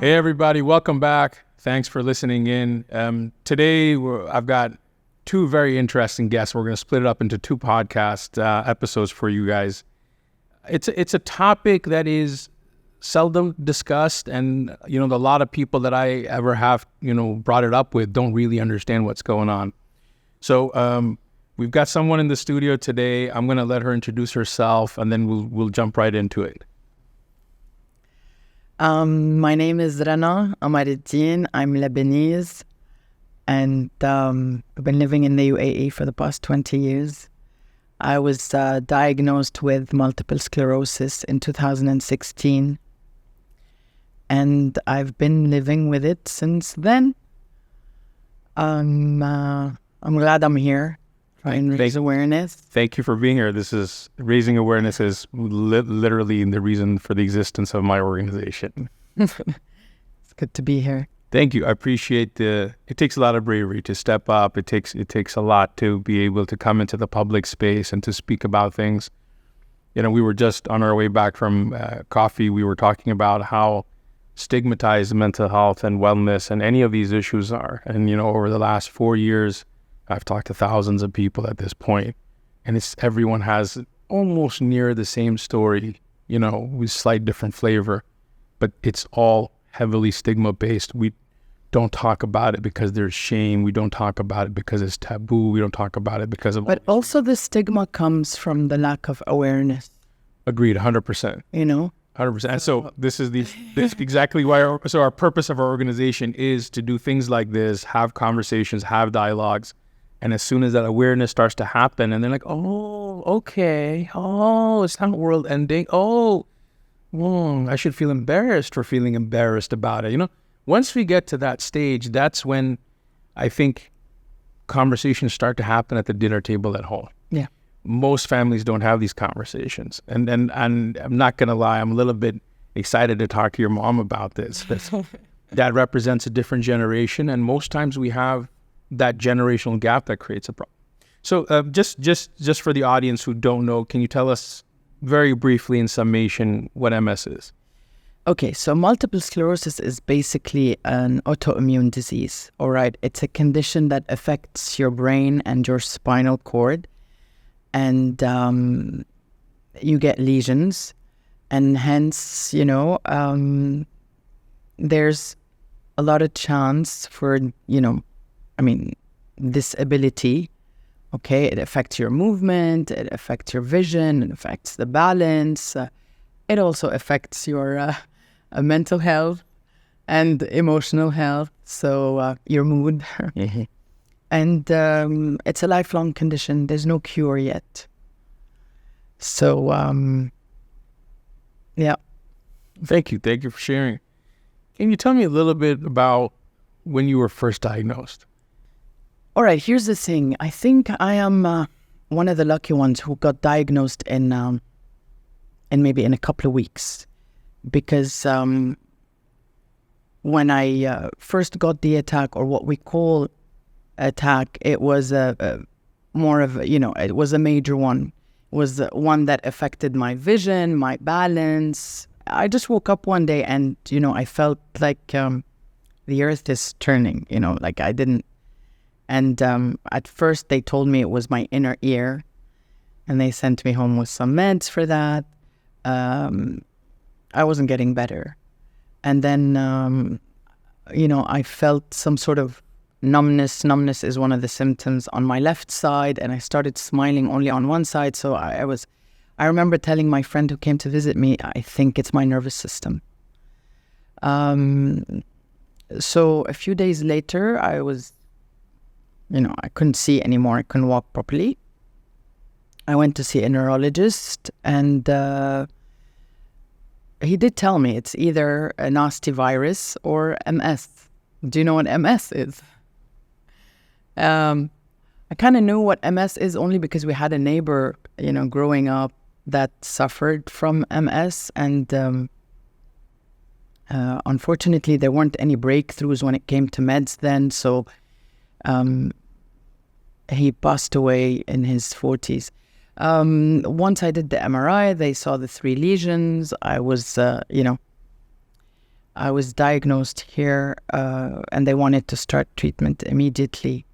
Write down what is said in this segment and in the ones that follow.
Hey everybody, welcome back. Thanks for listening in. Today I've got two very interesting guests. We're going to split it up into two podcast episodes for you guys. It's a topic that is seldom discussed, and a lot of people that I ever have brought it up with don't really understand what's going on. So we've got someone in the studio today. I'm going to let her introduce herself, and then we'll jump right into it. My name is Rana. I'm Lebanese, and I've been living in the UAE for the past 20 years. I was diagnosed with multiple sclerosis in 2016, and I've been living with it since then. I'm glad I'm here. Trying to raise awareness. Thank you for being here. Raising awareness is literally the reason for the existence of my organization. It's good to be here. Thank you. I appreciate it takes a lot of bravery to step up. It takes a lot to be able to come into the public space and to speak about things. We were just on our way back from coffee. We were talking about how stigmatized mental health and wellness and any of these issues are. And, over the last 4 years, I've talked to thousands of people at this point, and everyone has almost near the same story, with slight different flavor, but it's all heavily stigma-based. We don't talk about it because there's shame. We don't talk about it because it's taboo. We don't talk about it because of... But also the stigma comes from the lack of awareness. Agreed, 100%. 100%. And so this is exactly why our purpose of our organization is to do things like this, have conversations, have dialogues. And as soon as that awareness starts to happen, and they're like, oh, okay, oh, it's not world ending. Oh, I should feel embarrassed for feeling embarrassed about it. Once we get to that stage, that's when I think conversations start to happen at the dinner table at home. Yeah. Most families don't have these conversations. And I'm not going to lie, I'm a little bit excited to talk to your mom about this. That represents a different generation, and most times we have that generational gap that creates a problem. So just for the audience who don't know, can you tell us very briefly in summation what MS is? Okay, so multiple sclerosis is basically an autoimmune disease, all right? It's a condition that affects your brain and your spinal cord, and you get lesions, and hence, there's a lot of chance for, disability, okay? It affects your movement, it affects your vision, it affects the balance. It also affects your mental health and emotional health, so your mood. Mm-hmm. And it's a lifelong condition. There's no cure yet. So, yeah. Thank you. Thank you for sharing. Can you tell me a little bit about when you were first diagnosed? All right, here's the thing. I think I am one of the lucky ones who got diagnosed in maybe in a couple of weeks, because when I first got the attack, or what we call attack, it was more of it was a major one. It was one that affected my vision, my balance. I just woke up one day and I felt like the earth is turning. Like I didn't. And at first they told me it was my inner ear, and they sent me home with some meds for that. I wasn't getting better. And then, I felt some sort of numbness. Numbness is one of the symptoms on my left side, and I started smiling only on one side. So I remember telling my friend who came to visit me, I think it's my nervous system. So a few days later, I was... I couldn't see anymore. I couldn't walk properly. I went to see a neurologist, and he did tell me it's either a nasty virus or MS. Do you know what MS is? I kind of knew what MS is only because we had a neighbor, growing up that suffered from MS, and unfortunately there weren't any breakthroughs when it came to meds then, so he passed away in his 40s. Once I did the MRI, they saw the 3 lesions. I was, I was diagnosed here, and they wanted to start treatment immediately.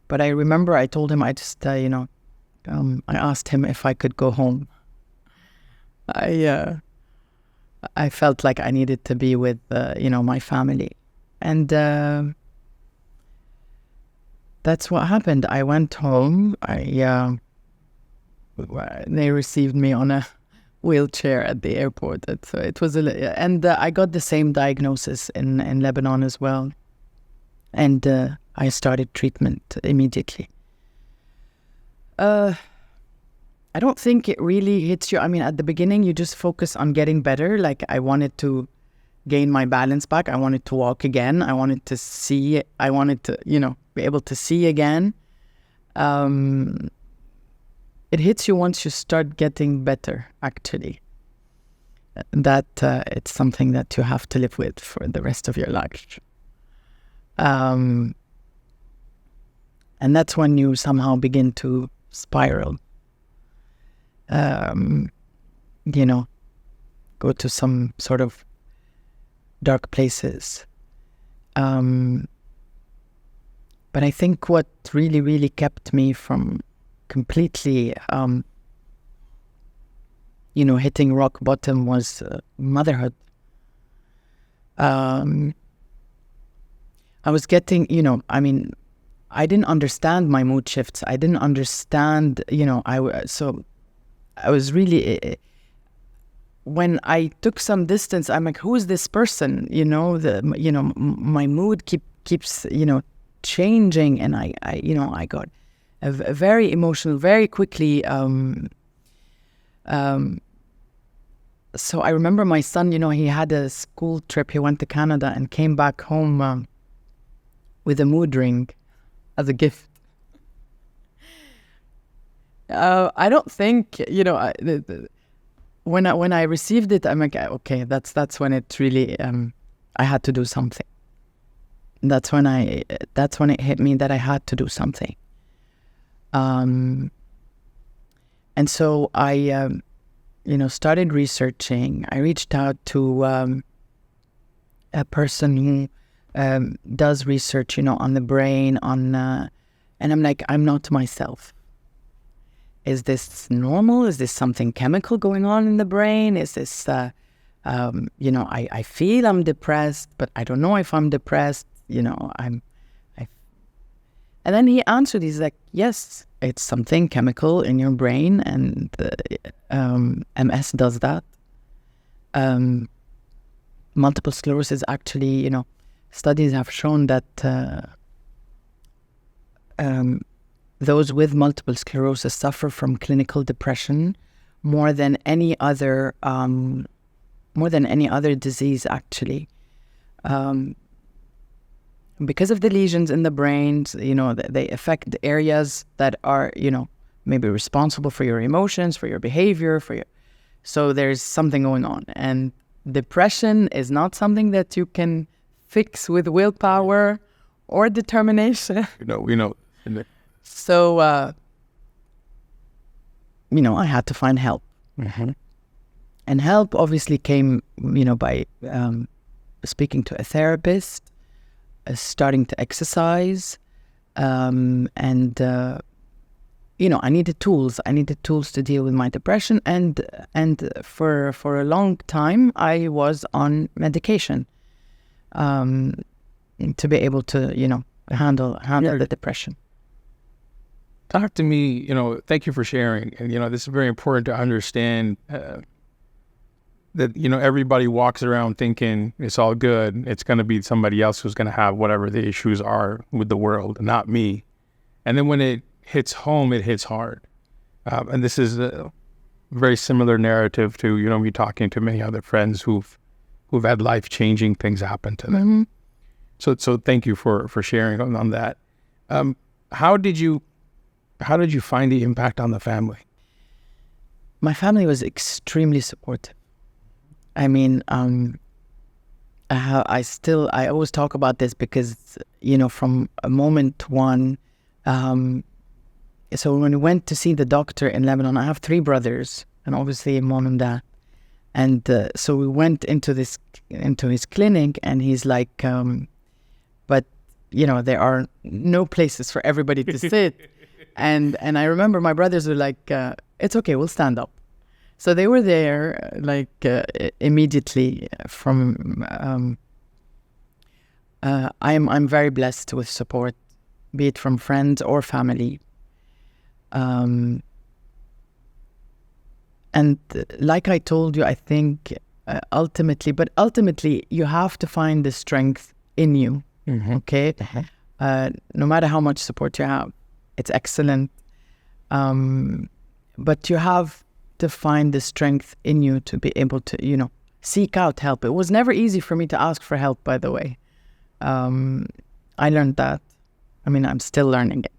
But I remember I told him, I just, I asked him if I could go home. I felt like I needed to be with, my family. And that's what happened. I went home. They received me on a wheelchair at the airport. So it was and I got the same diagnosis in Lebanon as well. And I started treatment immediately. I don't think it really hits you. I mean, at the beginning, you just focus on getting better. Like, I wanted to gain my balance back. I wanted to walk again. I wanted to see. I wanted to, be able to see again. It hits you once you start getting better, actually. That it's something that you have to live with for the rest of your life. And that's when you somehow begin to spiral. Go to some sort of dark places. But I think what really, really kept me from completely, hitting rock bottom was motherhood. I was getting, I didn't understand my mood shifts. I didn't understand, so I was really, when I took some distance, I'm like, who is this person? My mood keeps, changing, and I got a very emotional very quickly. So I remember my son, he had a school trip. He went to Canada and came back home with a mood ring as a gift. I don't think, when I received it, I'm like, okay, that's when it really, I had to do something. That's when it hit me that I had to do something. And so I, started researching. I reached out to a person who does research, on the brain, and I'm like, I'm not myself. Is this normal? Is this something chemical going on in the brain? Is this, I feel I'm depressed, but I don't know if I'm depressed. And then he answered, he's like, yes, it's something chemical in your brain, and MS does that. Multiple sclerosis, actually, studies have shown that those with multiple sclerosis suffer from clinical depression more than any other disease, actually. Because of the lesions in the brain, they affect the areas that are, maybe responsible for your emotions, for your behavior, so there's something going on. And depression is not something that you can fix with willpower or determination. We know. So, I had to find help. Mm-hmm. And help obviously came, by speaking to a therapist, starting to exercise, and I needed tools. I needed tools to deal with my depression, and for a long time I was on medication, to be able to handle the depression. Talk to me. Thank you for sharing, and this is very important to understand. That everybody walks around thinking it's all good. It's going to be somebody else who's going to have whatever the issues are with the world, not me. And then when it hits home, it hits hard. And this is a very similar narrative to me talking to many other friends who've had life-changing things happen to them. Mm-hmm. So thank you for sharing on that. How did you find the impact on the family? My family was extremely supportive. I mean, I always talk about this because, from a moment one, so when we went to see the doctor in Lebanon, I have 3 brothers and obviously mom and dad. And so we went into his clinic, and he's like, but there are no places for everybody to sit. and I remember my brothers were like, it's okay, we'll stand up. So they were there immediately from. I'm very blessed with support, be it from friends or family. And like I told you, I think ultimately you have to find the strength in you. Okay. No matter how much support you have, it's excellent. But you have to find the strength in you to be able to, seek out help. It was never easy for me to ask for help, by the way. I learned that. I mean, I'm still learning it.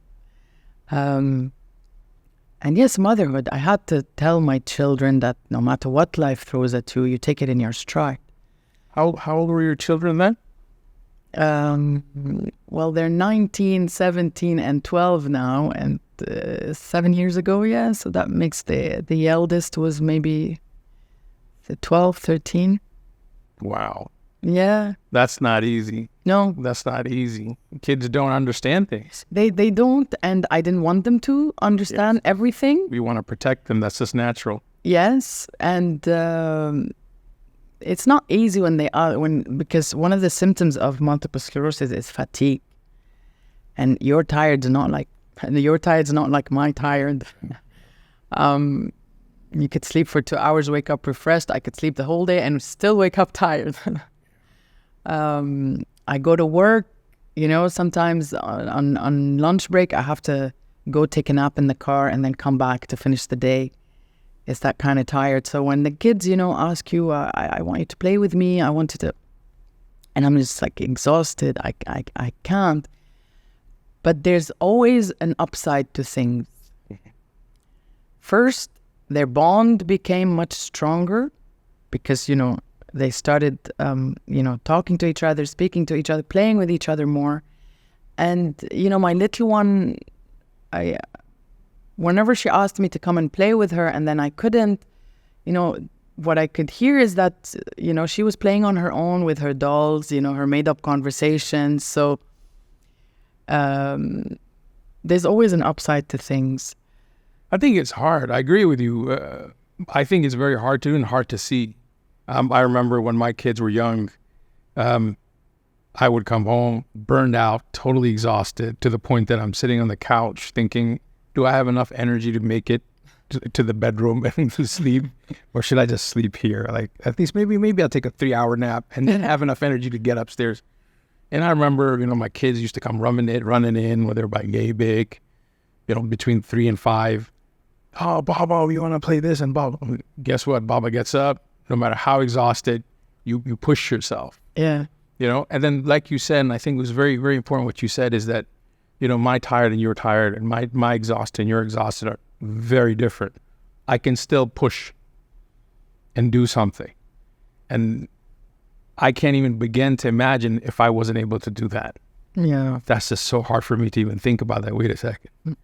And yes, motherhood, I had to tell my children that no matter what life throws at you, you take it in your stride. How old were your children then? Well, they're 19, 17, and 12 now, and 7 years ago, yeah. So that makes the eldest was maybe 12, 13. Wow. Yeah. That's not easy. No. That's not easy. Kids don't understand things. They don't, and I didn't want them to understand everything. We want to protect them. That's just natural. Yes, and it's not easy because one of the symptoms of multiple sclerosis is fatigue, and your tired's not like my tired. You could sleep for 2 hours, wake up refreshed. I could sleep the whole day and still wake up tired. I go to work, sometimes on lunch break, I have to go take a nap in the car and then come back to finish the day. It's that kind of tired. So when the kids, ask you, I want you to play with me, I wanted to, and I'm just like exhausted, I can't. But there's always an upside to things. First, their bond became much stronger because, they started, talking to each other, speaking to each other, playing with each other more. And, my little one, whenever she asked me to come and play with her and then I couldn't, what I could hear is that, she was playing on her own with her dolls, her made-up conversations. So there's always an upside to things. I think it's hard. I agree with you. I think it's very hard to do and hard to see. I remember when my kids were young, I would come home burned out, totally exhausted, to the point that I'm sitting on the couch thinking, do I have enough energy to make it to the bedroom and to sleep? Or should I just sleep here? Like, at least maybe I'll take a 3-hour nap and then have enough energy to get upstairs. And I remember, my kids used to come running in, whether by yay big, between 3 and 5. Oh, Baba, you want to play this? And Baba, guess what? Baba gets up. No matter how exhausted, you push yourself. Yeah. And then like you said, and I think it was very, very important what you said, is that, my tired and your tired and my exhausted and your exhausted are very different. I can still push and do something. And I can't even begin to imagine if I wasn't able to do that. Yeah. That's just so hard for me to even think about that. Wait a second.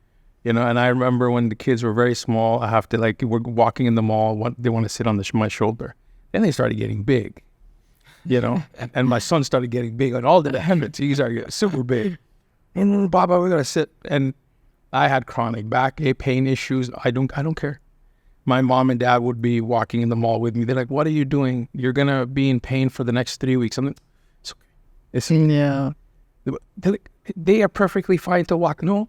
And I remember when the kids were very small, I have to we're walking in the mall, they want to sit on my shoulder. Then they started getting big, and my son started getting big on all the habits. He started getting super big. And Baba, we're going to sit. And I had chronic back pain issues. I don't care. My mom and dad would be walking in the mall with me. They're like, what are you doing? You're going to be in pain for the next 3 weeks. I'm like, it's okay. Yeah. They're like, they are perfectly fine to walk. No.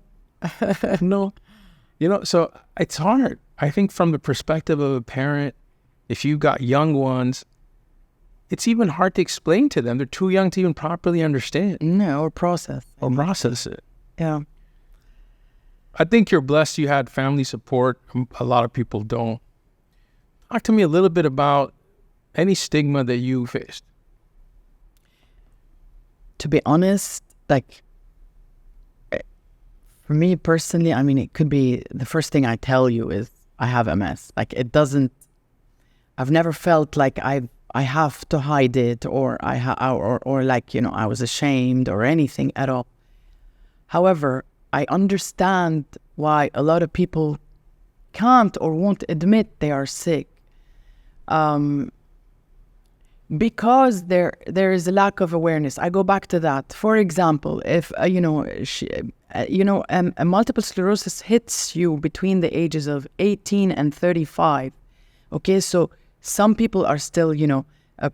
No, so it's hard. I think from the perspective of a parent, if you got young ones, it's even hard to explain to them. They're too young to even properly understand. No, or process. It. Yeah. I think you're blessed you had family support. A lot of people don't. Talk to me a little bit about any stigma that you faced. To be honest, for me personally, I mean, it could be the first thing I tell you is I have MS. I've never felt like I have to hide it or I was ashamed or anything at all. However, I understand why a lot of people can't or won't admit they are sick. because there is a lack of awareness. I go back to that. For example, if a multiple sclerosis hits you between the ages of 18 and 35. Okay, so some people are still,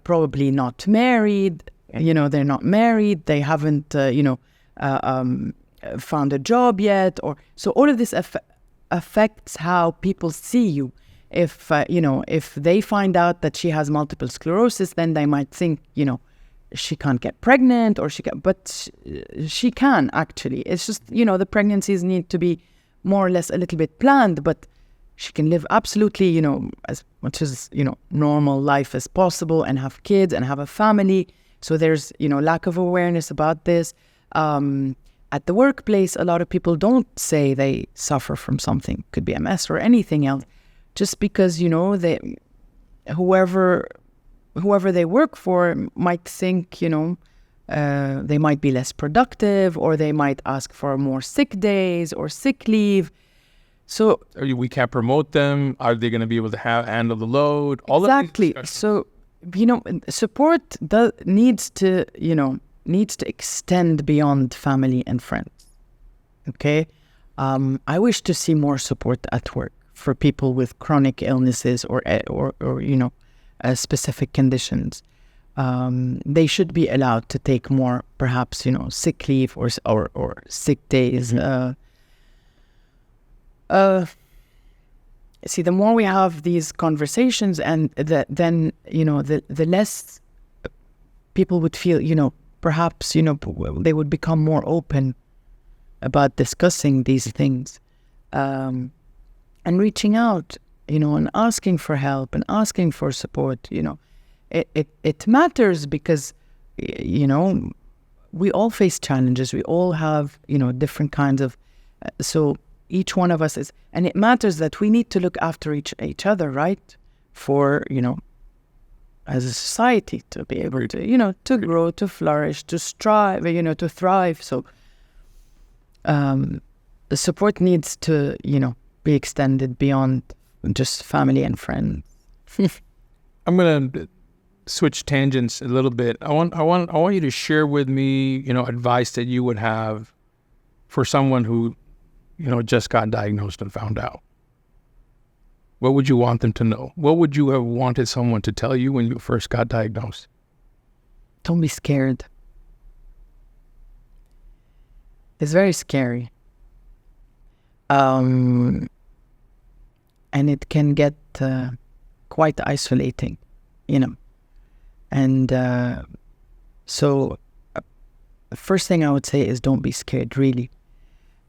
probably not married. They're not married. They haven't, found a job yet, or so all of this affects how people see you. If they find out that she has multiple sclerosis, then they might think, she can't get pregnant, or but she can actually. It's just, the pregnancies need to be more or less a little bit planned, but she can live absolutely, as much as, normal life as possible, and have kids and have a family. So there's, lack of awareness about this. At the workplace, a lot of people don't say they suffer from something, could be MS or anything else, just because, whoever they work for might think, they might be less productive, or they might ask for more sick days or sick leave. So we can't promote them. Are they going to be able to handle the load? Exactly. So, support needs to extend beyond family and friends. Okay? I wish to see more support at work for people with chronic illnesses or specific conditions. They should be allowed to take more, perhaps, sick leave or sick days. See, the more we have these conversations, and then the less people would feel, perhaps, they would become more open about discussing these things, and reaching out, and asking for help and asking for support. It matters because, we all face challenges. We all have, different kinds of, so each one of us is, and it matters that we need to look after each other, right? For, as a society, to be able to, to grow, to flourish, to strive, to thrive. So the support needs to, be extended beyond just family and friends. I'm going to switch tangents a little bit. I want you to share with me, advice that you would have for someone who, just got diagnosed and found out. What would you want them to know? What would you have wanted someone to tell you when you first got diagnosed? Don't be scared. It's very scary. And it can get quite isolating, And so the first thing I would say is don't be scared, really.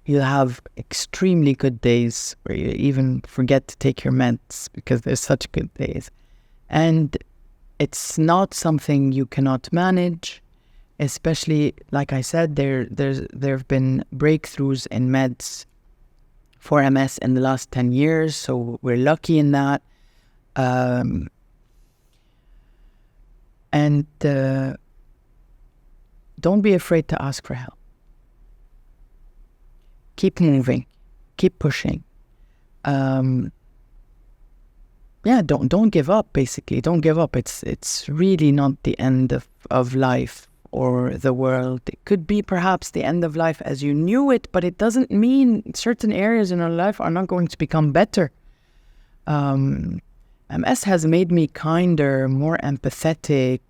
You'll have extremely good days where you even forget to take your meds because there's such good days. And it's not something you cannot manage, especially, like I said, there have been breakthroughs in meds for MS in the last 10 years, so we're lucky in that. And don't be afraid to ask for help. Keep moving, keep pushing. Don't give up, basically. Don't give up. It's really not the end of life or the world. It could be perhaps the end of life as you knew it, but it doesn't mean certain areas in our life are not going to become better. MS has made me kinder, more empathetic.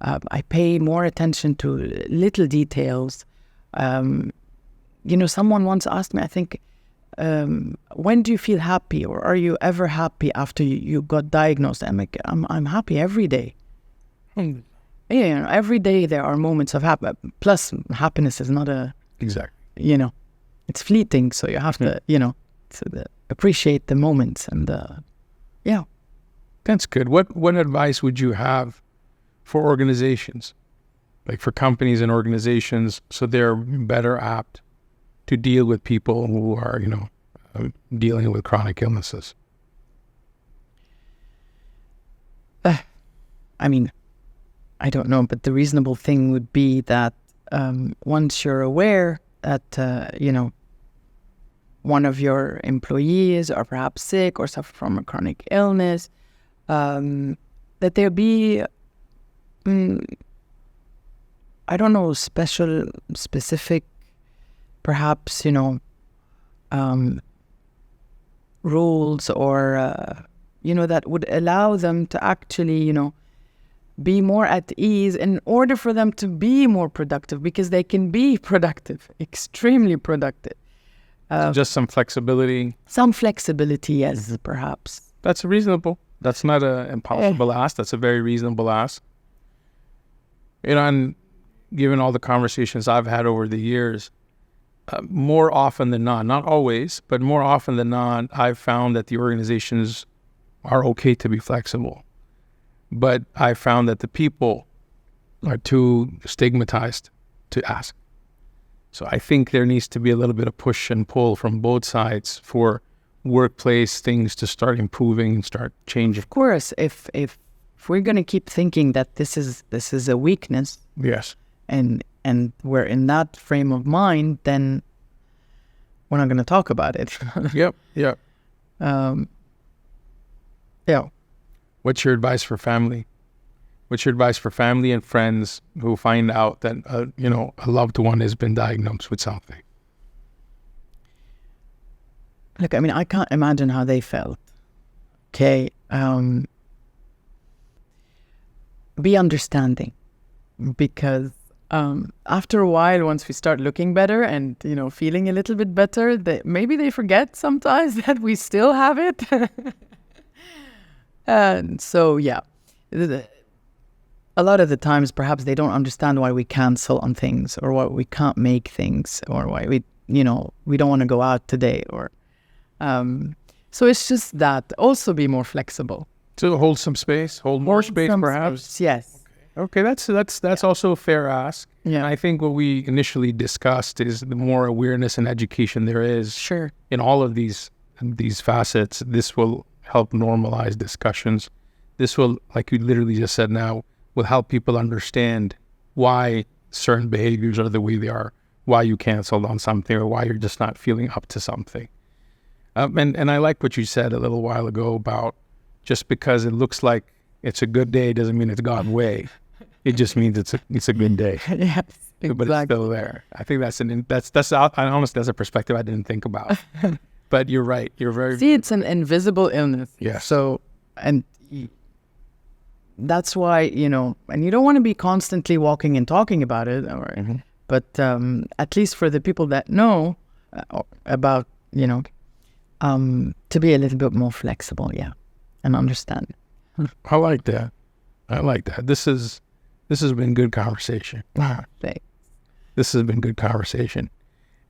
I pay more attention to little details. Someone once asked me, I think, when do you feel happy, or are you ever happy after you got diagnosed? I'm like, I'm happy every day. Every day there are moments of happiness. Plus, happiness is not exactly. It's fleeting. So you have to, appreciate the moments and That's good. What advice would you have for organizations, like for companies and organizations, so they're better apt to deal with people who are, dealing with chronic illnesses? I don't know, but the reasonable thing would be that once you're aware that, one of your employees are perhaps sick or suffer from a chronic illness, that there be, I don't know, specific, perhaps, rules or, that would allow them to actually, be more at ease in order for them to be more productive, because they can be productive, extremely productive. Just some flexibility. Some flexibility, yes, perhaps. That's reasonable. That's not an impossible ask. That's a very reasonable ask. And given all the conversations I've had over the years, more often than not always, but more often than not, I've found that the organizations are okay to be flexible. But I found that the people are too stigmatized to ask. So I think there needs to be a little bit of push and pull from both sides for workplace things to start improving and start changing. Of course, if we're going to keep thinking that this is a weakness, yes, and we're in that frame of mind, then we're not going to talk about it. Yep. Yeah. What's your advice for family? What's your advice for family and friends who find out that a loved one has been diagnosed with something? Look, I mean, I can't imagine how they felt. Okay, be understanding, because after a while, once we start looking better and feeling a little bit better, maybe they forget sometimes that we still have it. And so, yeah, a lot of the times, perhaps they don't understand why we cancel on things, or why we can't make things, or why we don't want to go out today, or so it's just that. Also, be more flexible. To hold some space, hold more space, perhaps. Space, yes. Okay, that's also a fair ask. Yeah. And I think what we initially discussed is the more awareness and education there is. Sure. In all of these facets, this will help normalize discussions. This will, like you literally just said now, will help people understand why certain behaviors are the way they are, why you canceled on something, or why you're just not feeling up to something. And I like what you said a little while ago about just because it looks like it's a good day doesn't mean it's gone away. It just means it's a good day. Yes, exactly. But it's still there. I think that's honestly, that's a perspective I didn't think about. But you're right. You're very... See, it's an invisible illness. Yeah. So, and that's why, and you don't want to be constantly walking and talking about it. Or, but at least for the people that know about, to be a little bit more flexible, yeah, and understand. I like that. This has been good conversation. Thanks. This has been good conversation.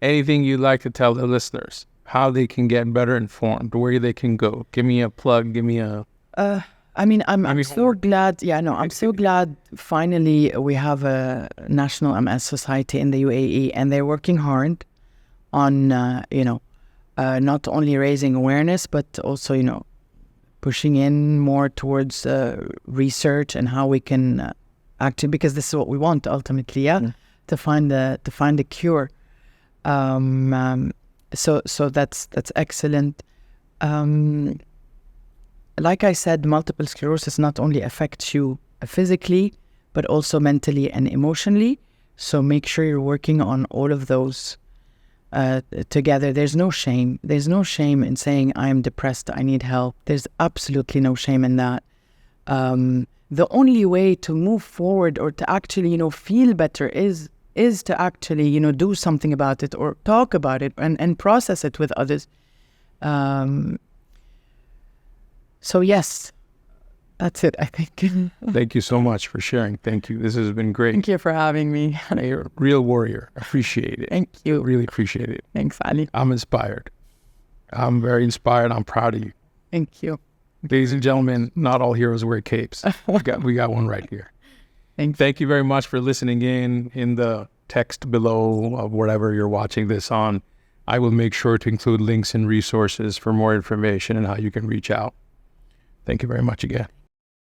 Anything you'd like to tell the listeners? How they can get better informed, where they can go? Give me a plug. Give me a... I'm so glad. Yeah, no, I'm so glad. Finally, we have a national MS society in the UAE, and they're working hard on, not only raising awareness, but also, pushing in more towards research and how we can actually, because this is what we want ultimately, to find a cure. So that's excellent. Like I said, multiple sclerosis not only affects you physically, but also mentally and emotionally. So make sure you're working on all of those together. There's no shame. There's no shame in saying, I am depressed, I need help. There's absolutely no shame in that. The only way to move forward or to actually, feel better is to actually, do something about it or talk about it and process it with others. So yes, that's it, I think. Thank you so much for sharing. Thank you. This has been great. Thank you for having me. You're a real warrior. Appreciate it. Thank you. Really appreciate it. Thanks, Ali. I'm inspired. I'm very inspired. I'm proud of you. Thank you. Ladies and gentlemen, not all heroes wear capes. We got one right here. Thank you very much for listening in the text below of whatever you're watching this on. I will make sure to include links and resources for more information and how you can reach out. Thank you very much again.